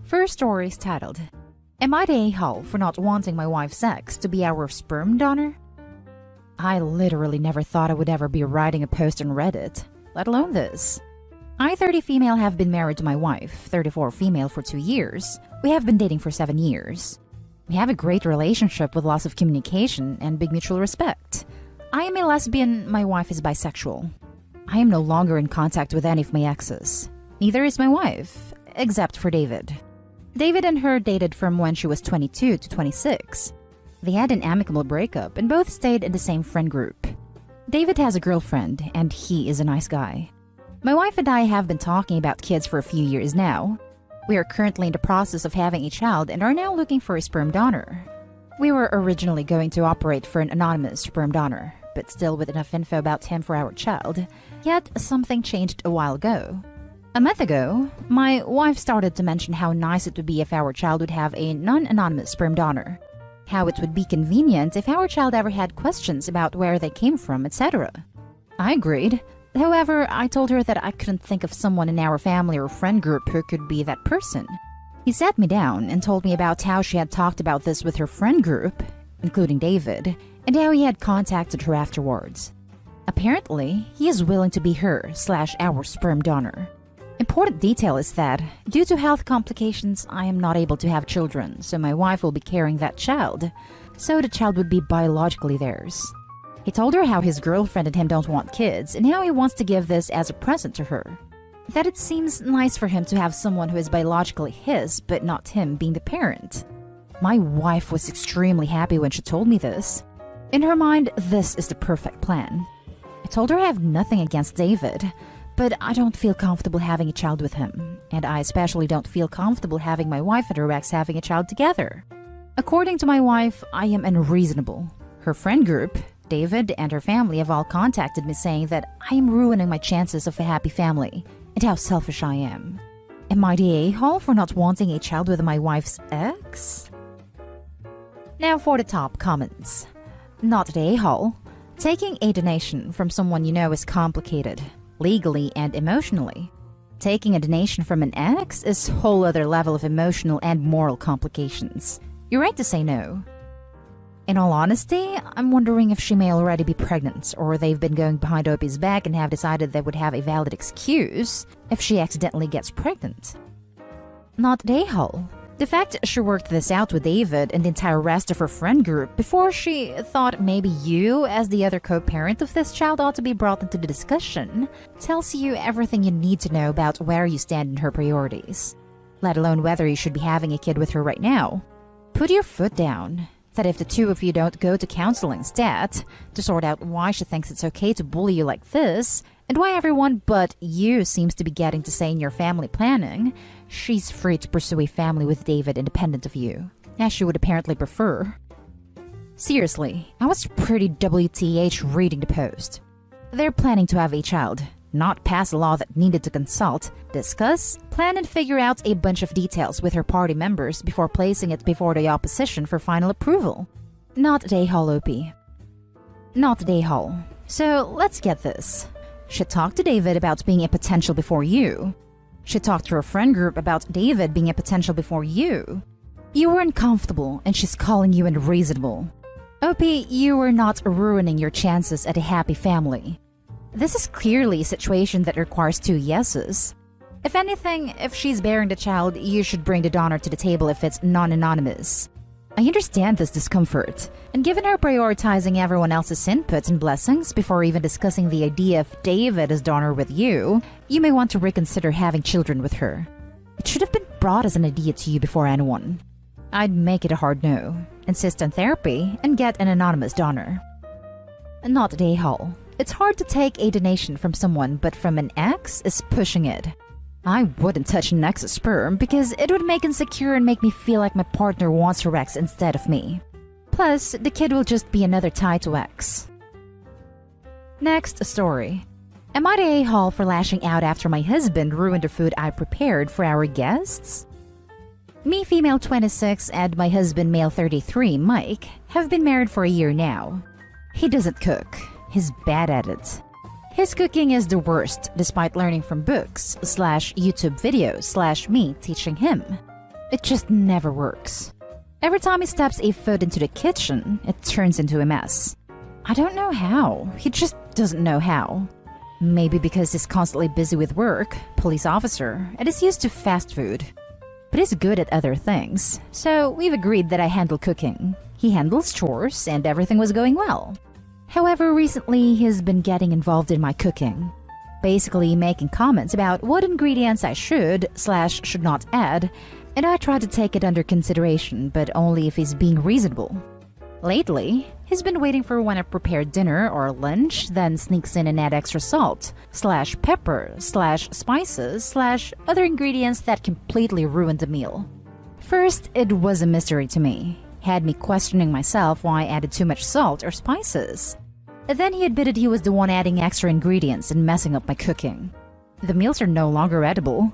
First story is titled, Am I the a-hole for not wanting my wife's ex to be our sperm donor? I literally never thought I would ever be writing a post on Reddit, let alone this. I, 30 female, have been married to my wife, 34 female, for 2 years. We have been dating for 7 years. We have a great relationship with lots of communication and big mutual respect. I am a lesbian, my wife is bisexual. I am no longer in contact with any of my exes. Neither is my wife, except for David. David and her dated from when she was 22 to 26. They had an amicable breakup and both stayed in the same friend group. David has a girlfriend and he is a nice guy. My wife and I have been talking about kids for a few years now. We are currently in the process of having a child and are now looking for a sperm donor. We were originally going to operate for an anonymous sperm donor, but still with enough info about him for our child. Yet something changed a while ago. A month ago, my wife started to mention how nice it would be if our child would have a non-anonymous sperm donor. How it would be convenient if our child ever had questions about where they came from, etc. I agreed. However, I told her that I couldn't think of someone in our family or friend group who could be that person. He sat me down and told me about how she had talked about this with her friend group, including David, and how he had contacted her afterwards. Apparently, he is willing to be her/our sperm donor. Important detail is that, due to health complications, I am not able to have children, so my wife will be carrying that child, so the child would be biologically theirs. He told her how his girlfriend and him don't want kids, and how he wants to give this as a present to her. That it seems nice for him to have someone who is biologically his, but not him being the parent. My wife was extremely happy when she told me this. In her mind, this is the perfect plan. I told her I have nothing against David, but I don't feel comfortable having a child with him, and I especially don't feel comfortable having my wife and her ex having a child together. According to my wife, I am unreasonable. Her friend group, David and her family, have all contacted me saying that I am ruining my chances of a happy family, and how selfish I am. Am I the a-hole for not wanting a child with my wife's ex? Now for the top comments. Not the a-hole. Taking a donation from someone you know is complicated, legally and emotionally. Taking a donation from an ex is a whole other level of emotional and moral complications. You're right to say no. In all honesty, I'm wondering if she may already be pregnant, or they've been going behind Opie's back and have decided they would have a valid excuse if she accidentally gets pregnant. Not the a-hole. The fact she worked this out with David and the entire rest of her friend group before she thought maybe you, as the other co-parent of this child, ought to be brought into the discussion tells you everything you need to know about where you stand in her priorities, let alone whether you should be having a kid with her right now. Put your foot down. That if the two of you don't go to counseling instead to sort out why she thinks it's okay to bully you like this, and why everyone but you seems to be getting to say in your family planning, she's free to pursue a family with David independent of you, as she would apparently prefer. Seriously, I was pretty WTH reading the post. They're planning to have a child, not pass a law that needed to consult, discuss, plan and figure out a bunch of details with her party members before placing it before the opposition for final approval. Not the a-hole, Opie. Not the a-hole. So let's get this. She talked to David about being a potential before you. She talked to her friend group about David being a potential before you. You were uncomfortable and she's calling you unreasonable. Opie, you were not ruining your chances at a happy family. This is clearly a situation that requires 2 yeses. If anything, if she's bearing the child, you should bring the donor to the table if it's non-anonymous. I understand this discomfort, and given her prioritizing everyone else's input and blessings before even discussing the idea of David as donor with you, you may want to reconsider having children with her. It should have been brought as an idea to you before anyone. I'd make it a hard no, insist on therapy, and get an anonymous donor. Not the a-hole. It's hard to take a donation from someone, but from an ex is pushing it. I wouldn't touch an ex's sperm because it would make insecure and make me feel like my partner wants her ex instead of me. Plus, the kid will just be another tie to ex. Next story. Am I the a-hole for lashing out after my husband ruined the food I prepared for our guests? Me, female 26, and my husband, male 33, Mike, have been married for a year now. He doesn't cook. He's bad at it. His cooking is the worst, despite learning from books / YouTube videos / me teaching him. It just never works. Every time he steps a foot into the kitchen, it turns into a mess. I don't know how. He just doesn't know how. Maybe because he's constantly busy with work, police officer, and is used to fast food. But he's good at other things, so we've agreed that I handle cooking. He handles chores, and everything was going well. However, recently he's been getting involved in my cooking. Basically making comments about what ingredients I should not add, and I try to take it under consideration, but only if he's being reasonable. Lately, he's been waiting for when I prepare dinner or lunch, then sneaks in and add extra salt, /pepper, /spices, /other ingredients that completely ruined the meal. First, it was a mystery to me. Had me questioning myself why I added too much salt or spices. Then he admitted he was the one adding extra ingredients and messing up my cooking. The meals are no longer edible.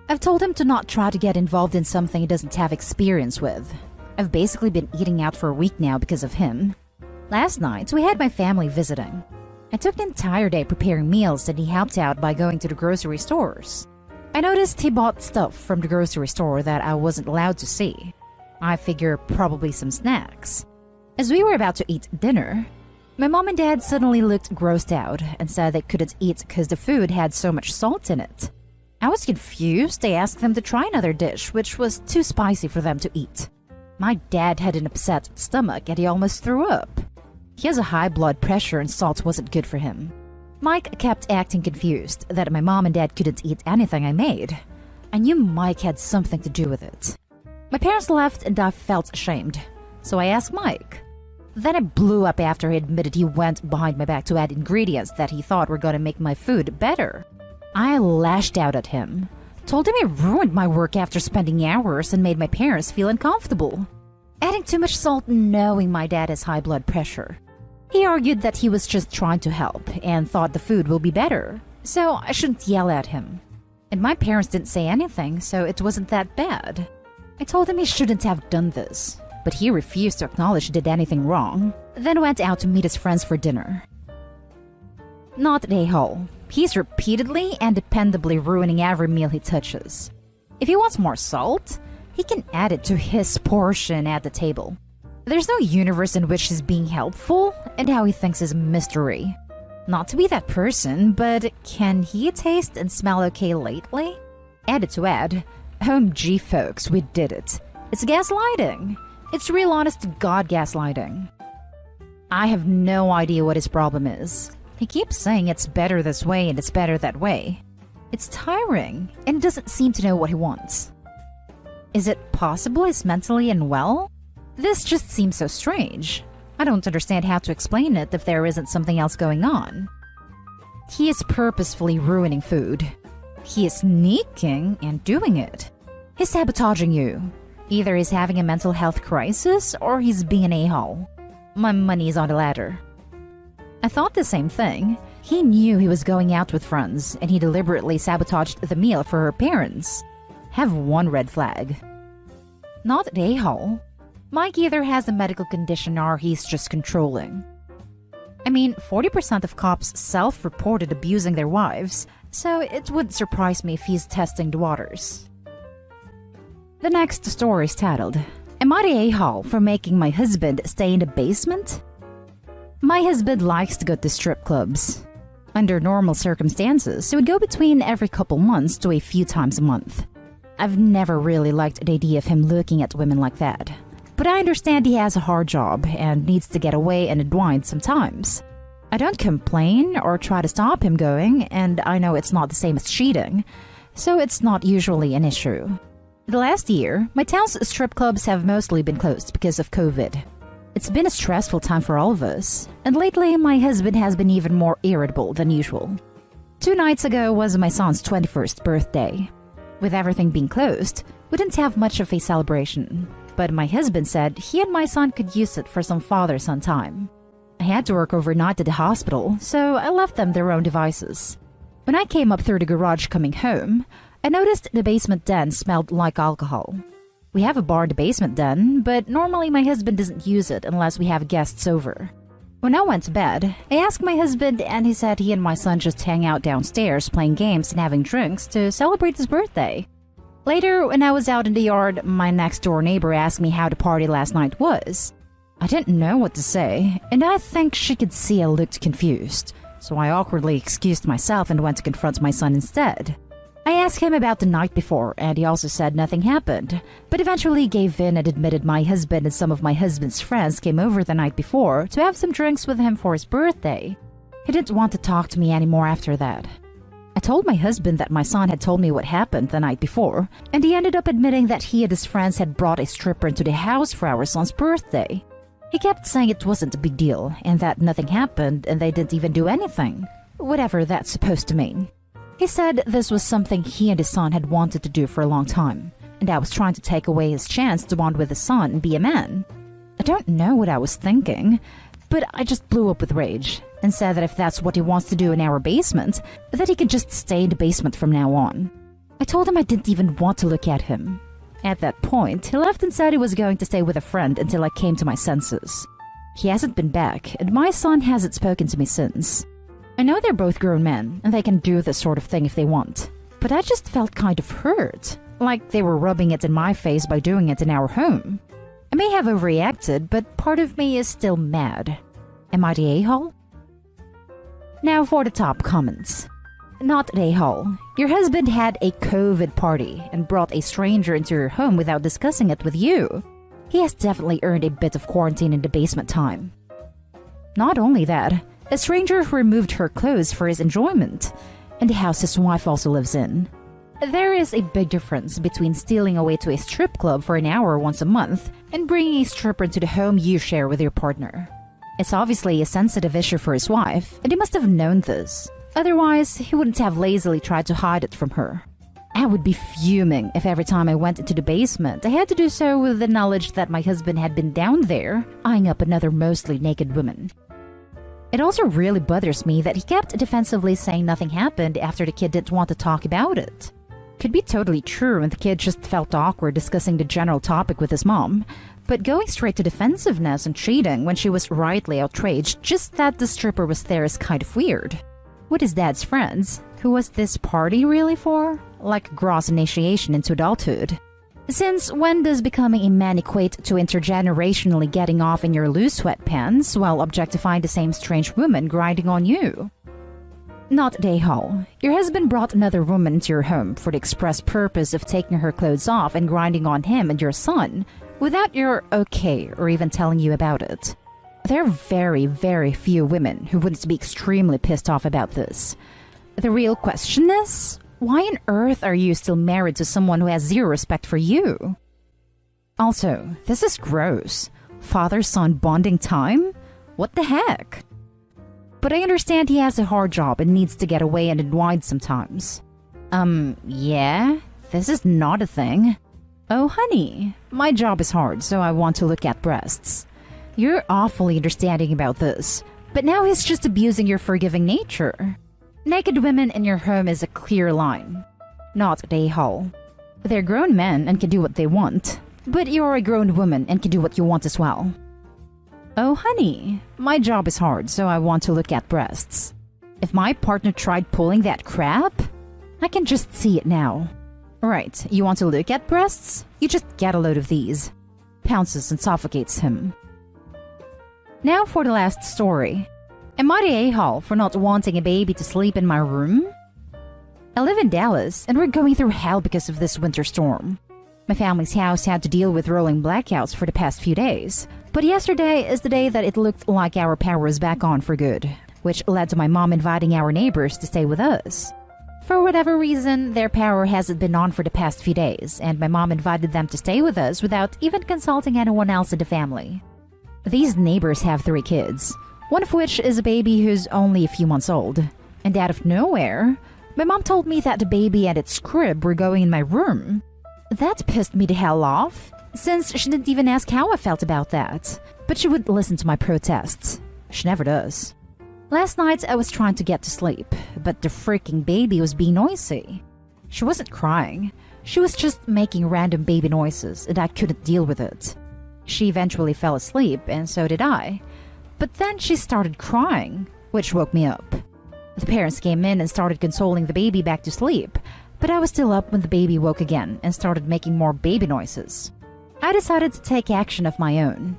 I've told him to not try to get involved in something he doesn't have experience with. I've basically been eating out for a week now because of him. Last night, we had my family visiting. I took the entire day preparing meals and he helped out by going to the grocery stores. I noticed he bought stuff from the grocery store that I wasn't allowed to see. I figure probably some snacks. As we were about to eat dinner, my mom and dad suddenly looked grossed out and said they couldn't eat because the food had so much salt in it. I was confused. I asked them to try another dish, which was too spicy for them to eat. My dad had an upset stomach and he almost threw up. He has a high blood pressure and salt wasn't good for him. Mike kept acting confused that my mom and dad couldn't eat anything I made. I knew Mike had something to do with it. My parents left and I felt ashamed, so I asked Mike. Then I blew up after he admitted he went behind my back to add ingredients that he thought were going to make my food better. I lashed out at him. Told him he ruined my work after spending hours and made my parents feel uncomfortable. Adding too much salt knowing my dad has high blood pressure. He argued that he was just trying to help and thought the food will be better, so I shouldn't yell at him. And my parents didn't say anything, so it wasn't that bad. I told him he shouldn't have done this, but he refused to acknowledge he did anything wrong, then went out to meet his friends for dinner. Not an a-hole. He's repeatedly and dependably ruining every meal he touches. If he wants more salt, he can add it to his portion at the table. There's no universe in which he's being helpful, and how he thinks is a mystery. Not to be that person, but can he taste and smell okay lately? Added to add, OMG folks, we did it. It's gaslighting. It's real honest to God gaslighting. I have no idea what his problem is. He keeps saying it's better this way and it's better that way. It's tiring and doesn't seem to know what he wants. Is it possible he's mentally unwell? This just seems so strange. I don't understand how to explain it if there isn't something else going on. He is purposefully ruining food. He is sneaking and doing it. He's sabotaging you. Either he's having a mental health crisis or he's being an a-hole. My money is on the latter. I thought the same thing. He knew he was going out with friends and he deliberately sabotaged the meal for her parents. Have one red flag. Not an a-hole. Mike either has a medical condition or he's just controlling. I mean, 40% of cops self-reported abusing their wives, so it wouldn't surprise me if he's testing the waters. The next story is titled, Am I the a-hole for making my husband stay in the basement? My husband likes to go to strip clubs. Under normal circumstances, he would go between every couple months to a few times a month. I've never really liked the idea of him looking at women like that. But I understand he has a hard job and needs to get away and unwind sometimes. I don't complain or try to stop him going, and I know it's not the same as cheating, so it's not usually an issue. The last year, my town's strip clubs have mostly been closed because of COVID. It's been a stressful time for all of us, and lately my husband has been even more irritable than usual. 2 nights ago was my son's 21st birthday. With everything being closed, we didn't have much of a celebration, but my husband said he and my son could use it for some father-son time. I had to work overnight at the hospital, so I left them their own devices. When I came up through the garage coming home, I noticed the basement den smelled like alcohol. We have a bar in the basement den, but normally my husband doesn't use it unless we have guests over. When I went to bed, I asked my husband and he said he and my son just hang out downstairs playing games and having drinks to celebrate his birthday. Later, when I was out in the yard, my next-door neighbor asked me how the party last night was. I didn't know what to say, and I think she could see I looked confused, so I awkwardly excused myself and went to confront my son instead. I asked him about the night before, and he also said nothing happened, but eventually gave in and admitted my husband and some of my husband's friends came over the night before to have some drinks with him for his birthday. He didn't want to talk to me anymore after that. I told my husband that my son had told me what happened the night before, and he ended up admitting that he and his friends had brought a stripper into the house for our son's birthday. He kept saying it wasn't a big deal, and that nothing happened and they didn't even do anything, whatever that's supposed to mean. He said this was something he and his son had wanted to do for a long time, and I was trying to take away his chance to bond with his son and be a man. I don't know what I was thinking, but I just blew up with rage and said that if that's what he wants to do in our basement, that he could just stay in the basement from now on. I told him I didn't even want to look at him. At that point, he left and said he was going to stay with a friend until I came to my senses. He hasn't been back, and my son hasn't spoken to me since. I know they're both grown men, and they can do this sort of thing if they want, but I just felt kind of hurt, like they were rubbing it in my face by doing it in our home. I may have overreacted, but part of me is still mad. Am I the a-hole? Now for the top comments. Not the a-hole. Your husband had a COVID party and brought a stranger into your home without discussing it with you. He has definitely earned a bit of quarantine in the basement time. Not only that, a stranger who removed her clothes for his enjoyment, and the house his wife also lives in. There is a big difference between stealing away to a strip club for an hour once a month and bringing a stripper into the home you share with your partner. It's obviously a sensitive issue for his wife, and he must have known this. Otherwise, he wouldn't have lazily tried to hide it from her. I would be fuming if every time I went into the basement, I had to do so with the knowledge that my husband had been down there, eyeing up another mostly naked woman. It also really bothers me that he kept defensively saying nothing happened after the kid didn't want to talk about it. Could be totally true and the kid just felt awkward discussing the general topic with his mom, but going straight to defensiveness and cheating when she was rightly outraged just that the stripper was there is kind of weird. With his dad's friends, who was this party really for? Like gross initiation into adulthood. Since when does becoming a man equate to intergenerationally getting off in your loose sweatpants while objectifying the same strange woman grinding on you? Not the a-hole. Your husband brought another woman into your home for the express purpose of taking her clothes off and grinding on him and your son without your okay or even telling you about it. There are very, very few women who wouldn't be extremely pissed off about this. The real question is, why on earth are you still married to someone who has zero respect for you? Also, this is gross. Father-son bonding time? What the heck? But I understand he has a hard job and needs to get away and unwind sometimes. Yeah? This is not a thing. Oh, honey, my job is hard, so I want to look at breasts. You're awfully understanding about this, but now he's just abusing your forgiving nature. Naked women in your home is a clear line. Not the a-hole. They're grown men and can do what they want, but you're a grown woman and can do what you want as well. Oh, honey, my job is hard, so I want to look at breasts. If my partner tried pulling that crap, I can just see it now. Right, you want to look at breasts? You just get a load of these. Pounces and suffocates him. Now for the last story. Am I the a-hole for not wanting a baby to sleep in my room? I live in Dallas, and we're going through hell because of this winter storm. My family's house had to deal with rolling blackouts for the past few days, but yesterday is the day that it looked like our power was back on for good, which led to my mom inviting our neighbors to stay with us. For whatever reason, their power hasn't been on for the past few days, and my mom invited them to stay with us without even consulting anyone else in the family. These neighbors have 3 kids, one of which is a baby who's only a few months old. And out of nowhere, my mom told me that the baby and its crib were going in my room. That pissed me the hell off, since she didn't even ask how I felt about that. But she wouldn't listen to my protests. She never does. Last night I was trying to get to sleep, but the freaking baby was being noisy. She wasn't crying. She was just making random baby noises, and I couldn't deal with it. She eventually fell asleep, and so did I. But then she started crying, which woke me up. The parents came in and started consoling the baby back to sleep, But I was still up when the baby woke again and started making more baby noises. I decided to take action of my own.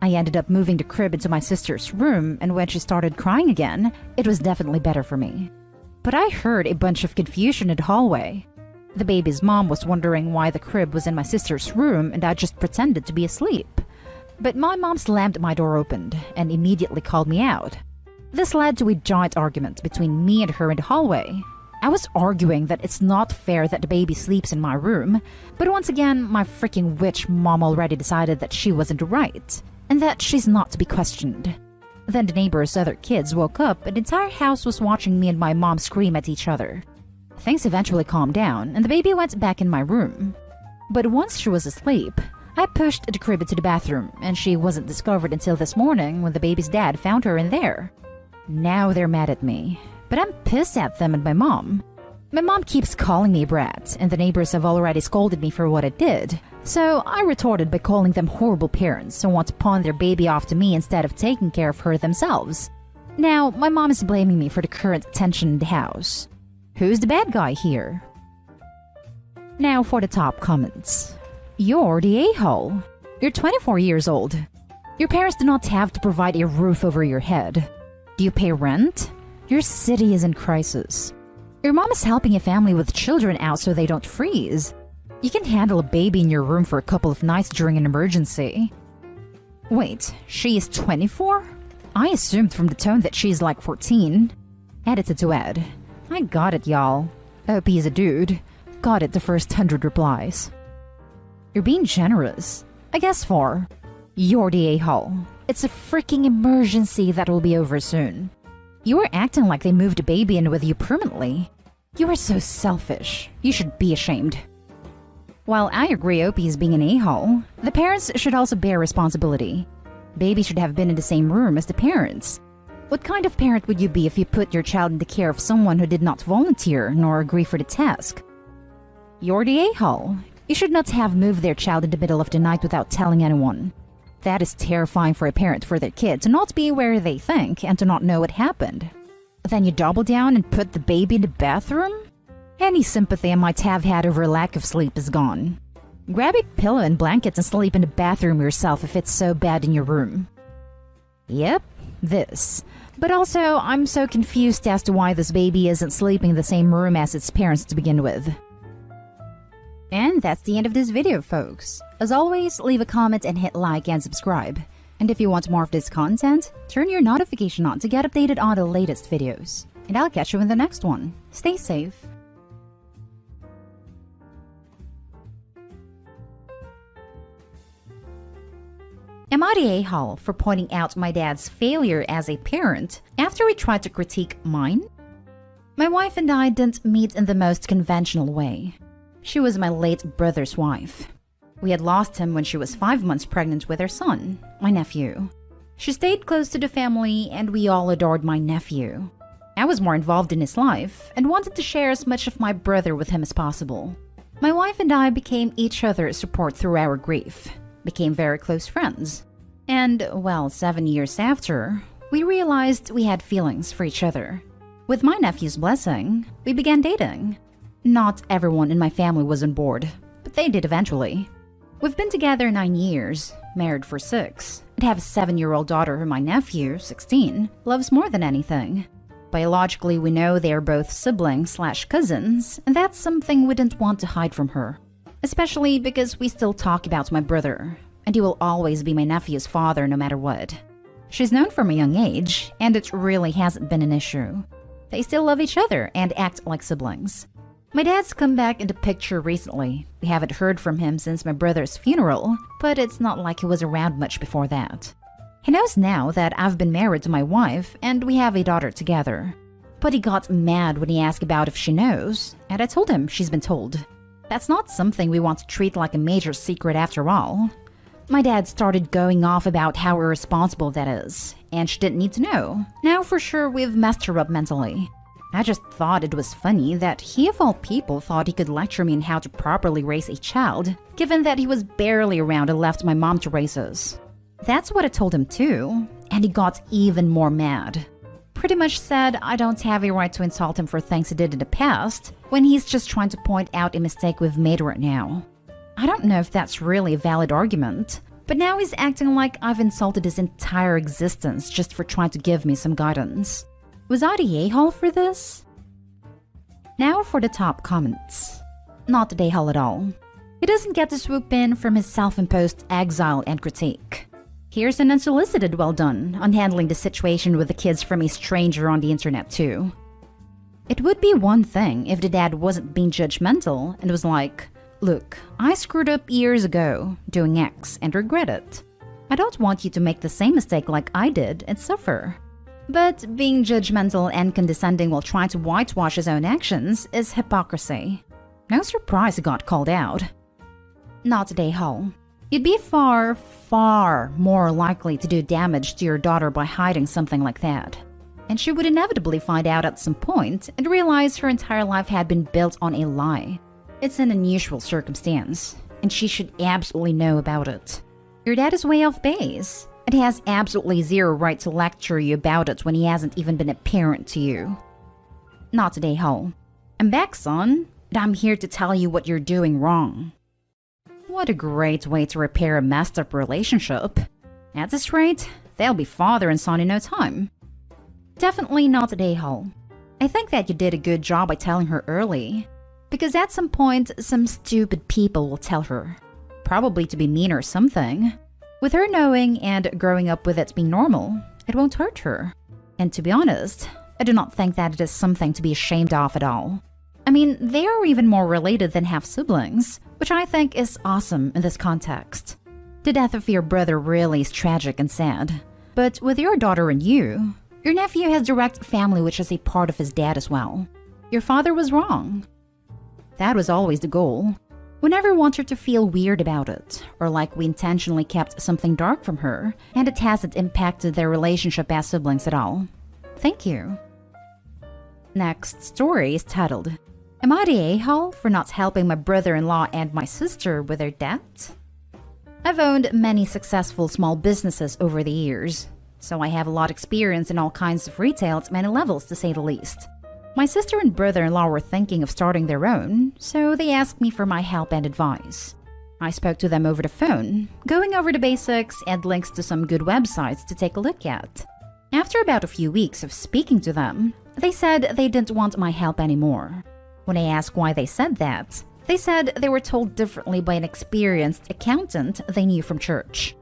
I ended up moving the crib into my sister's room, and when she started crying again, it was definitely better for me. But I heard a bunch of confusion in the hallway. The baby's mom was wondering why the crib was in my sister's room, and I just pretended to be asleep. But my mom slammed my door open and immediately called me out. This led to a giant argument between me and her in the hallway. I was arguing that it's not fair that the baby sleeps in my room, but once again, my freaking witch mom already decided that she wasn't right, and that she's not to be questioned. Then the neighbor's other kids woke up, and the entire house was watching me and my mom scream at each other. Things eventually calmed down, and the baby went back in my room. But once she was asleep, I pushed the crib into the bathroom, and she wasn't discovered until this morning when the baby's dad found her in there. Now they're mad at me, but I'm pissed at them and my mom. My mom keeps calling me a brat, and the neighbors have already scolded me for what I did. So I retorted by calling them horrible parents who want to pawn their baby off to me instead of taking care of her themselves. Now, my mom is blaming me for the current tension in the house. Who's the bad guy here? Now for the top comments. You're the a-hole. You're 24 years old. Your parents do not have to provide a roof over your head. Do you pay rent? Your city is in crisis. Your mom is helping a family with children out so they don't freeze. You can handle a baby in your room for a couple of nights during an emergency. Wait, she is 24? I assumed from the tone that she's like 14. Edited to Ed. I got it, y'all. Hope he's a dude. Got it the first 100 replies. You're being generous. I guess for. You're the a-hole. It's a freaking emergency that will be over soon. You were acting like they moved a baby in with you permanently. You are so selfish. You should be ashamed. While I agree Opie is being an a-hole, the parents should also bear responsibility. Baby should have been in the same room as the parents. What kind of parent would you be if you put your child in the care of someone who did not volunteer nor agree for the task? You're the a-hole. You should not have moved their child in the middle of the night without telling anyone. That is terrifying for a parent for their kid to not be where they think and to not know what happened. Then you double down and put the baby in the bathroom? Any sympathy I might have had over lack of sleep is gone. Grab a pillow and blankets and sleep in the bathroom yourself if it's so bad in your room. Yep, this. But also, I'm so confused as to why this baby isn't sleeping in the same room as its parents to begin with. And that's the end of this video, folks. As always, leave a comment and hit like and subscribe. And if you want more of this content, turn your notification on to get updated on the latest videos. And I'll catch you in the next one. Stay safe. Am I the a-hole for pointing out my dad's failure as a parent after he tried to critique mine? My wife and I didn't meet in the most conventional way. She was my late brother's wife. We had lost him when she was 5 months pregnant with our son, my nephew. She stayed close to the family and we all adored my nephew. I was more involved in his life and wanted to share as much of my brother with him as possible. My wife and I became each other's support through our grief, became very close friends. And, well, 7 years after, we realized we had feelings for each other. With my nephew's blessing, we began dating. Not everyone in my family was on board, but they did eventually. We've been together 9 years, married for 6, and have a 7-year-old daughter who my nephew, 16, loves more than anything. Biologically, we know they are both siblings/cousins, and that's something we didn't want to hide from her. Especially because we still talk about my brother, and he will always be my nephew's father no matter what. She's known from a young age, and it really hasn't been an issue. They still love each other and act like siblings. My dad's come back into picture recently. We haven't heard from him since my brother's funeral, but it's not like he was around much before that. He knows now that I've been married to my wife and we have a daughter together. But he got mad when he asked about if she knows, and I told him she's been told. That's not something we want to treat like a major secret after all. My dad started going off about how irresponsible that is, and she didn't need to know. Now for sure we've messed her up mentally. I just thought it was funny that he of all people thought he could lecture me on how to properly raise a child, given that he was barely around and left my mom to raise us. That's what I told him too, and he got even more mad. pretty much said I don't have a right to insult him for things he did in the past when he's just trying to point out a mistake we've made right now. I don't know if that's really a valid argument, but now he's acting like I've insulted his entire existence just for trying to give me some guidance. Was I the a-hole for this? Now for the top comments. Not the a-hole at all. He doesn't get to swoop in from his self-imposed exile and critique. Here's an unsolicited well done on handling the situation with the kids from a stranger on the internet too. It would be one thing if the dad wasn't being judgmental and was like, "Look, I screwed up years ago doing X and regret it. I don't want you to make the same mistake like I did and suffer." But being judgmental and condescending while trying to whitewash his own actions is hypocrisy. No surprise he got called out. Not the a-hole. You'd be far, far more likely to do damage to your daughter by hiding something like that. And she would inevitably find out at some point and realize her entire life had been built on a lie. It's an unusual circumstance, and she should absolutely know about it. Your dad is way off base, and he has absolutely zero right to lecture you about it when he hasn't even been a parent to you. Not the a-hole. I'm back, son, and I'm here to tell you what you're doing wrong. What a great way to repair a messed up relationship. At this rate, they'll be father and son in no time. Definitely not the a-hole. I think that you did a good job by telling her early, because at some point, some stupid people will tell her. Probably to be mean or something. With her knowing and growing up with it being normal, it won't hurt her. And to be honest, I do not think that it is something to be ashamed of at all. I mean, they are even more related than half-siblings, which I think is awesome in this context. The death of your brother really is tragic and sad. But with your daughter and you, your nephew has direct family which is a part of his dad as well. Your father was wrong. That was always the goal. We never want her to feel weird about it, or like we intentionally kept something dark from her, and it hasn't impacted their relationship as siblings at all. Thank you. Next story is titled, "Am I the a-hole for not helping my brother-in-law and my sister with their debt?" I've owned many successful small businesses over the years, so I have a lot of experience in all kinds of retail at many levels, to say the least. My sister and brother-in-law were thinking of starting their own, so they asked me for my help and advice. I spoke to them over the phone, going over the basics and links to some good websites to take a look at. After about a few weeks of speaking to them, they said they didn't want my help anymore. When I asked why they said that, they said they were told differently by an experienced accountant they knew from church.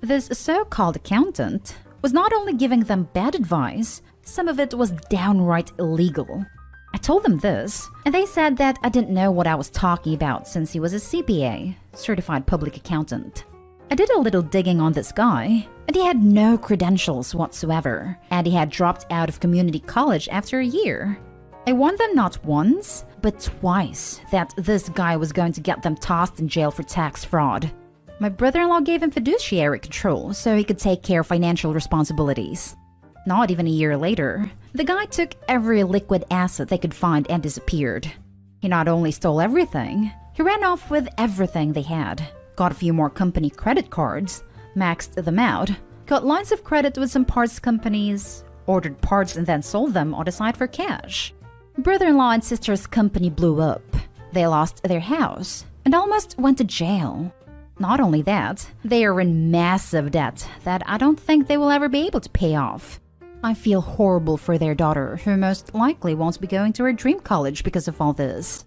This so-called accountant was not only giving them bad advice, some of it was downright illegal. I told them this, and they said that I didn't know what I was talking about since he was a CPA, certified public accountant. I did a little digging on this guy, and he had no credentials whatsoever, and he had dropped out of community college after a year. I warned them not once, but twice that this guy was going to get them tossed in jail for tax fraud. My brother-in-law gave him fiduciary control so he could take care of financial responsibilities. Not even a year later, the guy took every liquid asset they could find and disappeared. He not only stole everything, he ran off with everything they had, got a few more company credit cards, maxed them out, got lines of credit with some parts companies, ordered parts and then sold them on the side for cash. Brother-in-law and sister's company blew up. They lost their house and almost went to jail. Not only that, they are in massive debt that I don't think they will ever be able to pay off. I feel horrible for their daughter, who most likely won't be going to her dream college because of all this.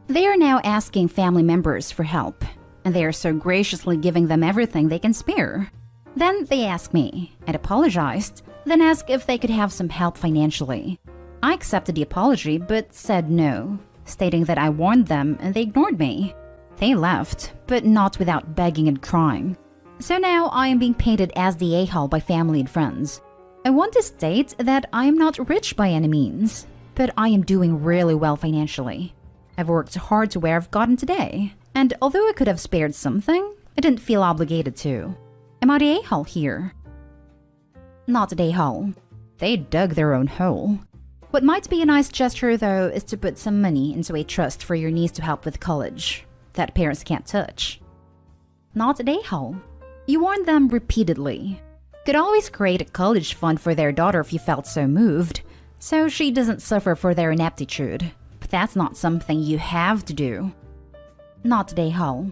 They are now asking family members for help, and they are so graciously giving them everything they can spare. Then they asked me, and apologized, then asked if they could have some help financially. I accepted the apology, but said no, stating that I warned them and they ignored me. They left, but not without begging and crying. So now I am being painted as the a-hole by family and friends. I want to state that I am not rich by any means, but I am doing really well financially. I've worked hard to where I've gotten today, and although I could have spared something, I didn't feel obligated to. Am I the a-hole here? Not the a-hole. They dug their own hole. What might be a nice gesture, though, is to put some money into a trust for your niece to help with college that parents can't touch. Not the a-hole. You warned them repeatedly. Could always create a college fund for their daughter if you felt so moved, so she doesn't suffer for their ineptitude. But that's not something you have to do. Not today, Hall.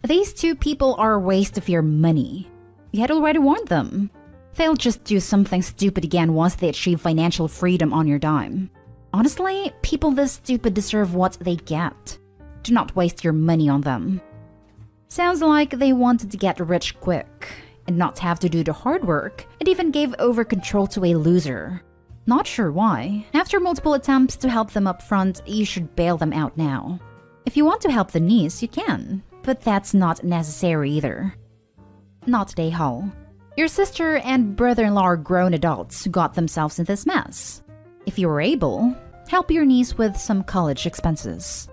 These two people are a waste of your money. You had already warned them. They'll just do something stupid again once they achieve financial freedom on your dime. Honestly, people this stupid deserve what they get. Do not waste your money on them. Sounds like they wanted to get rich quick and not have to do the hard work, and even gave over control to a loser. Not sure why. After multiple attempts to help them up front, you should bail them out now. If you want to help the niece, you can, but that's not necessary either. Not today, Hall. Your sister and brother-in-law are grown adults who got themselves in this mess. If you were able, help your niece with some college expenses.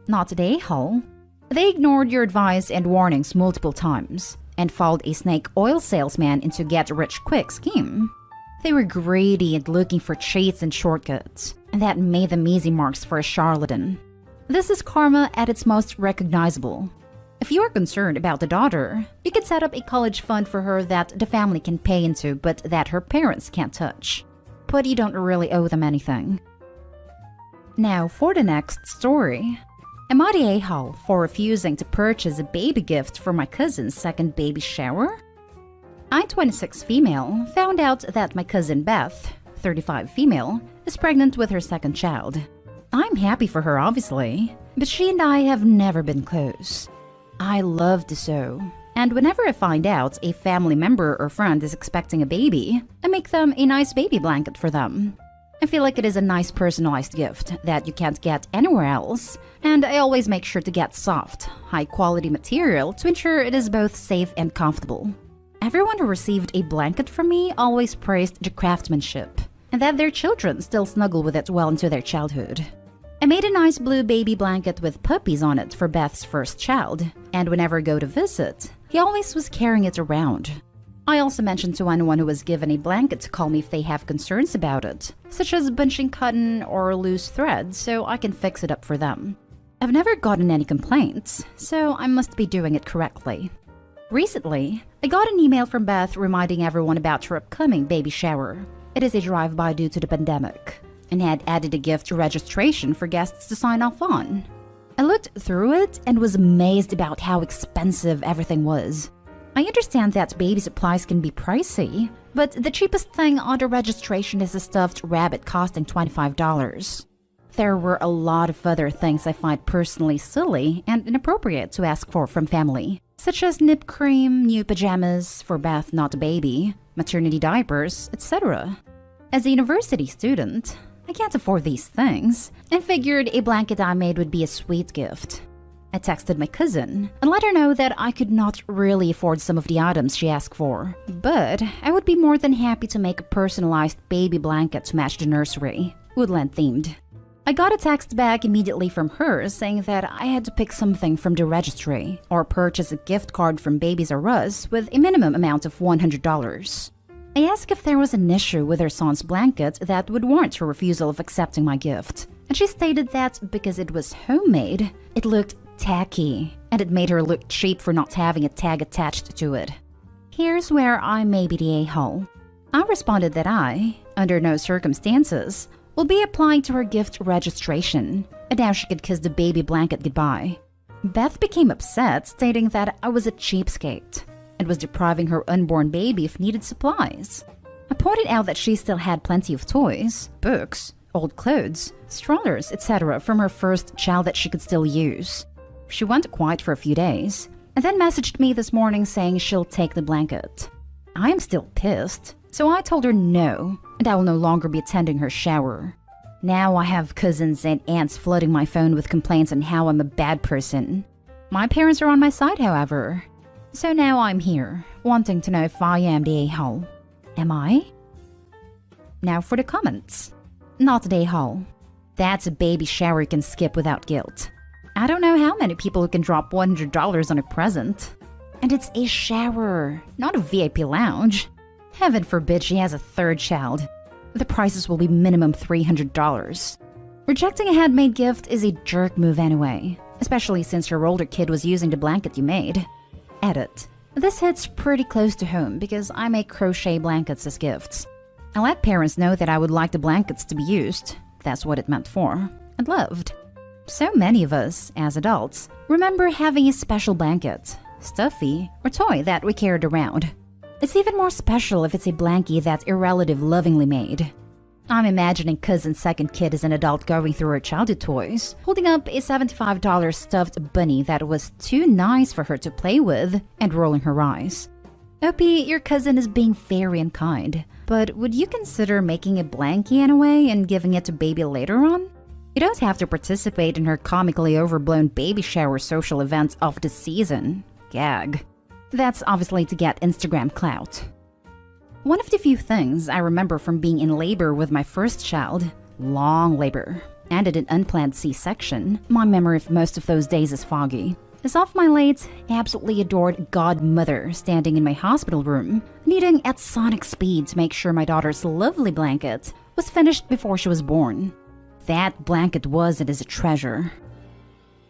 Not today, Hall. They ignored your advice and warnings multiple times and followed a snake oil salesman into a get-rich-quick scheme. They were greedy and looking for cheats and shortcuts, and that made them easy marks for a charlatan. This is karma at its most recognizable. If you are concerned about the daughter, you could set up a college fund for her that the family can pay into but that her parents can't touch. But you don't really owe them anything. Now for the next story. Am I the a-hole for refusing to purchase a baby gift for my cousin's second baby shower? I, 26 female, found out that my cousin Beth, 35 female, is pregnant with her second child. I'm happy for her, obviously, but she and I have never been close. I love to sew, and whenever I find out a family member or friend is expecting a baby, I make them a nice baby blanket for them. I feel like it is a nice personalized gift that you can't get anywhere else, and I always make sure to get soft, high-quality material to ensure it is both safe and comfortable. Everyone who received a blanket from me always praised the craftsmanship, and that their children still snuggle with it well into their childhood. I made a nice blue baby blanket with puppies on it for Beth's first child, and whenever I go to visit, he always was carrying it around. I also mentioned to anyone who was given a blanket to call me if they have concerns about it, such as bunching cotton or loose thread, so I can fix it up for them. I've never gotten any complaints, so I must be doing it correctly. Recently, I got an email from Beth reminding everyone about her upcoming baby shower. It is a drive-by due to the pandemic, and had added a gift registration for guests to sign off on. I looked through it and was amazed about how expensive everything was. I understand that baby supplies can be pricey, but the cheapest thing on the registration is a stuffed rabbit costing $25. There were a lot of other things I find personally silly and inappropriate to ask for from family, such as nip cream, new pajamas for Beth not a baby, maternity diapers, etc. As a university student, I can't afford these things, and figured a blanket I made would be a sweet gift. I texted my cousin and let her know that I could not really afford some of the items she asked for, but I would be more than happy to make a personalized baby blanket to match the nursery, woodland themed. I got a text back immediately from her saying that I had to pick something from the registry or purchase a gift card from Babies R Us with a minimum amount of $100. I asked if there was an issue with her son's blanket that would warrant her refusal of accepting my gift, and she stated that because it was homemade, it looked tacky, and it made her look cheap for not having a tag attached to it. Here's where I may be the a-hole. I responded that I, under no circumstances, will be applying to her gift registration, and now she could kiss the baby blanket goodbye. Beth became upset, stating that I was a cheapskate and was depriving her unborn baby of needed supplies. I pointed out that she still had plenty of toys, books, old clothes, strollers, etc. from her first child that she could still use. She went quiet for a few days, and then messaged me this morning saying she'll take the blanket. I am still pissed, so I told her no, and I will no longer be attending her shower. Now I have cousins and aunts flooding my phone with complaints on how I'm a bad person. My parents are on my side, however. So now I'm here, wanting to know if I am the a-hole. Am I? Now for the comments. Not the a-hole. That's a baby shower you can skip without guilt. I don't know how many people who can drop $100 on a present. And it's a shower, not a VIP lounge. Heaven forbid she has a third child. The prices will be minimum $300. Rejecting a handmade gift is a jerk move anyway, especially since your older kid was using the blanket you made. Edit. This hits pretty close to home because I make crochet blankets as gifts. I let parents know that I would like the blankets to be used. That's what it meant for. And loved. So many of us, as adults, remember having a special blanket, stuffy, or toy that we carried around. It's even more special if it's a blankie that a relative lovingly made. I'm imagining cousin's second kid as an adult going through her childhood toys, holding up a $75 stuffed bunny that was too nice for her to play with, and rolling her eyes. Opie, your cousin is being very unkind, but would you consider making a blankie anyway and giving it to baby later on? You don't have to participate in her comically overblown baby shower social events of the season. Gag. That's obviously to get Instagram clout. One of the few things I remember from being in labor with my first child, long labor, and an unplanned C-section, my memory of most of those days is foggy, is of my late, absolutely adored godmother standing in my hospital room, needing at sonic speed to make sure my daughter's lovely blanket was finished before she was born. That blanket was and is a treasure.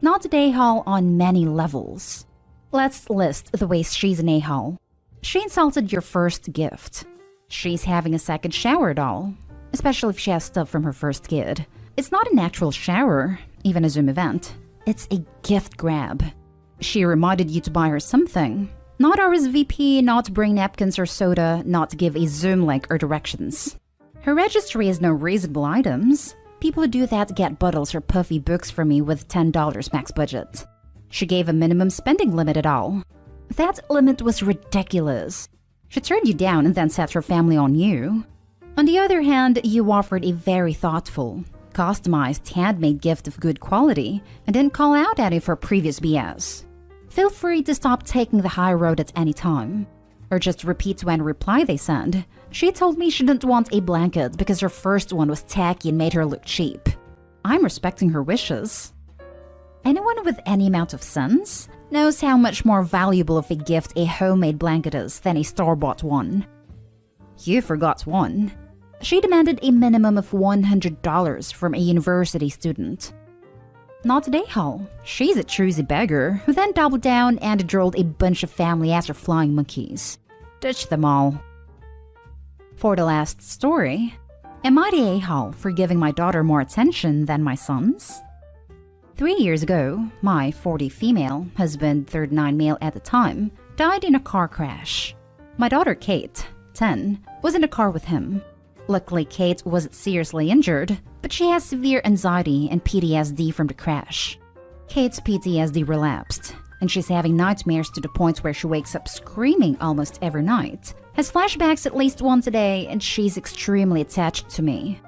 Not an a-hole on many levels. Let's list the ways she's an a-hole. She insulted your first gift. She's having a second shower doll, especially if she has stuff from her first kid. It's not an actual shower, even a Zoom event. It's a gift grab. She reminded you to buy her something. Not RSVP, not bring napkins or soda, not give a Zoom link or directions. Her registry has no reasonable items. People who do that get bottles or puffy books from me with $10 max budget. She gave a minimum spending limit at all. That limit was ridiculous. She turned you down and then set her family on you. On the other hand, you offered a very thoughtful, customized, handmade gift of good quality and didn't call out any of her previous BS. Feel free to stop taking the high road at any time. Or just repeat when reply they send. She told me she didn't want a blanket because her first one was tacky and made her look cheap. I'm respecting her wishes. Anyone with any amount of sense knows how much more valuable of a gift a homemade blanket is than a store-bought one. You forgot one. She demanded a minimum of $100 from a university student. Not a a-hole. She's a choosy beggar who then doubled down and drilled a bunch of family as her flying monkeys. Ditch them all. For the last story, am I the a-hole for giving my daughter more attention than my sons? 3 years ago, my 40 female husband, 39 male at the time, died in a car crash. My daughter Kate, 10, was in the car with him. Luckily, Kate wasn't seriously injured, but she has severe anxiety and PTSD from the crash. Kate's PTSD relapsed, and she's having nightmares to the point where she wakes up screaming almost every night, has flashbacks at least once a day, and she's extremely attached to me.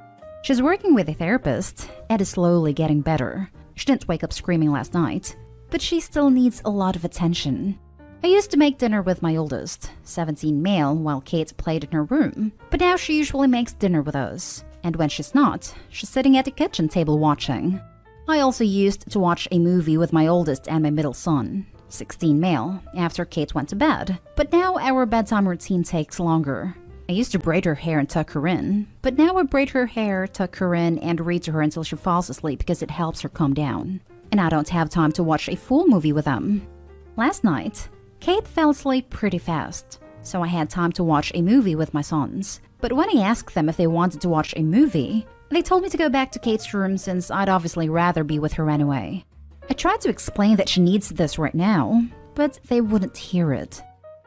She's working with a therapist and is slowly getting better. She didn't wake up screaming last night, but she still needs a lot of attention. I used to make dinner with my oldest, 17 male, while Kate played in her room, but now she usually makes dinner with us, and when she's not, she's sitting at the kitchen table watching. I also used to watch a movie with my oldest and my middle son, 16 male, after Kate went to bed, but now our bedtime routine takes longer. I used to braid her hair and tuck her in, but now I braid her hair, tuck her in, and read to her until she falls asleep because it helps her calm down. And I don't have time to watch a full movie with them. Last night, Kate fell asleep pretty fast, so I had time to watch a movie with my sons. But when I asked them if they wanted to watch a movie, they told me to go back to Kate's room since I'd obviously rather be with her anyway. I tried to explain that she needs this right now, but they wouldn't hear it.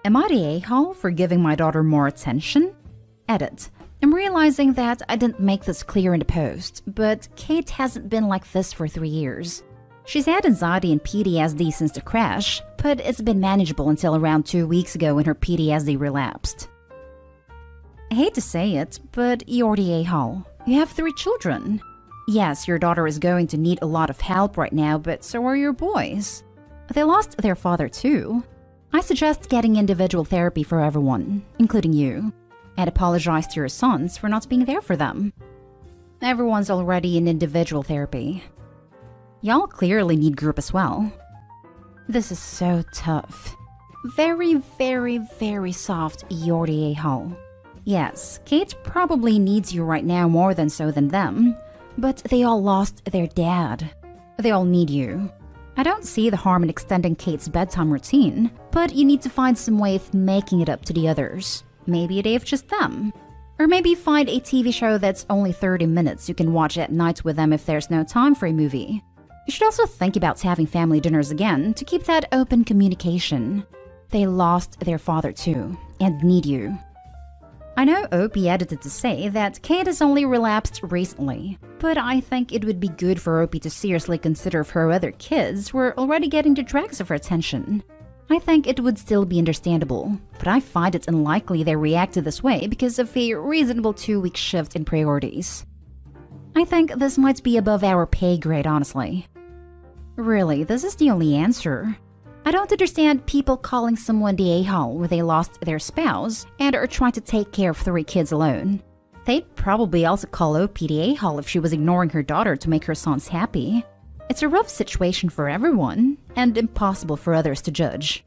Am I the a-hole for giving my daughter more attention? Edit. I'm realizing that I didn't make this clear in the post, but Kate hasn't been like this for 3 years. She's had anxiety and PTSD since the crash, but it's been manageable until around 2 weeks ago when her PTSD relapsed. I hate to say it, but you're the a-hole. You have 3 children. Yes, your daughter is going to need a lot of help right now, but so are your boys. They lost their father too. I suggest getting individual therapy for everyone, including you, and apologize to your sons for not being there for them. Everyone's already in individual therapy. Y'all clearly need group as well. This is so tough. Very, very, very soft, you're the a-hole. Yes, Kate probably needs you right now more than so than them, but they all lost their dad. They all need you. I don't see the harm in extending Kate's bedtime routine, but you need to find some way of making it up to the others. Maybe a day of just them. Or maybe find a TV show that's only 30 minutes you can watch at night with them if there's no time for a movie. You should also think about having family dinners again to keep that open communication. They lost their father too, and need you. I know Opie edited to say that Kate has only relapsed recently, but I think it would be good for Opie to seriously consider if her other kids were already getting the dregs of her attention. I think it would still be understandable, but I find it unlikely they reacted this way because of a reasonable 2-week shift in priorities. I think this might be above our pay grade, honestly. Really, this is the only answer. I don't understand people calling someone the a-hole when they lost their spouse and are trying to take care of 3 kids alone. They'd probably also call Opie the a-hole if she was ignoring her daughter to make her sons happy. It's a rough situation for everyone, and impossible for others to judge.